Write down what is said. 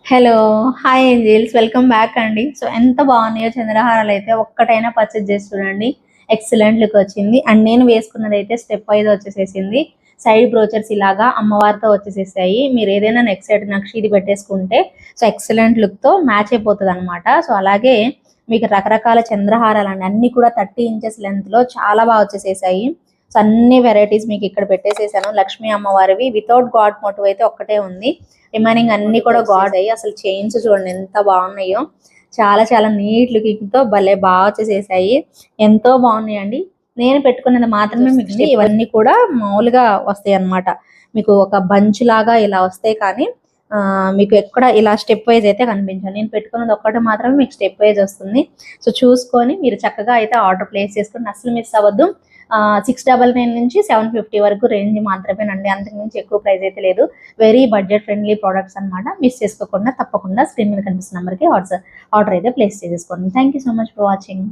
Hello! Hi angels. Welcome back అండి. So, ఎంత బాగున్నాయో చంద్రహారాలైతే ఒక్కటైనా పర్చేజ్ చేసి చూడండి. ఎక్సలెంట్ లుక్ వచ్చింది. అండ్ నేను వేసుకున్నదైతే స్టెప్ వైస్ వచ్చేసేసింది. సైడ్ బ్రోచర్స్ ఇలాగా అమ్మవారితో వచ్చేసేసాయి. మీరు ఏదైనా నెక్ సైడ్ నక్షి ఇది పెట్టేసుకుంటే సో ఎక్సలెంట్ లుక్‌తో మ్యాచ్ అయిపోతదనమాట. సో, అలాగే మీకు రకరకాల చంద్రహారాలండి. అన్నీ కూడా 30 ఇంచెస్ లెంగ్త్‌లో చాలా బాగా వచ్చేసేసాయి. సో, అన్ని వెరైటీస్ మీకు ఇక్కడ పెట్టేసేసాను. లక్ష్మీ అమ్మవారివి వితౌట్ గాడ్ మోటివ్ అయితే ఒక్కటే ఉంది. రిమైనింగ్ అన్ని కూడా గాడ్ అయ్యి అసలు చైన్స్ చూడండి ఎంత బాగున్నాయో. చాలా చాలా నీట్ లుకింగ్ తో భలే బాగా వచ్చేసేసాయి. ఎంతో బాగున్నాయండి. నేను పెట్టుకున్నది మాత్రమే మీకు ఇవన్నీ కూడా మామూలుగా వస్తాయి అన్నమాట. మీకు ఒక బంచ్ లాగా ఇలా వస్తాయి కానీ మీకు ఎక్కడ ఇలా స్టెప్ వైజ్ అయితే కనిపించదు. నేను పెట్టుకున్నది ఒక్కటి మాత్రమే మీకు స్టెప్ వైజ్ వస్తుంది. సో చూసుకొని మీరు చక్కగా అయితే ఆర్డర్ ప్లేస్ చేసుకుని అసలు మిస్ అవ్వద్దు. 699 నుంచి 750 వరకు రేంజ్ మాత్రమేనండి. అంతకుమించి ఎక్కువ ప్రైస్ అయితే లేదు. వెరీ బడ్జెట్ ఫ్రెండ్లీ ప్రోడక్ట్స్ అనమాట. మిస్ చేసుకోకుండా తప్పకుండా స్క్రీన్ మీద కనిపిస్తున్న నెంబర్కి ఆర్డర్ అయితే ప్లేస్ చేసేసుకోండి. Thank you so much for watching.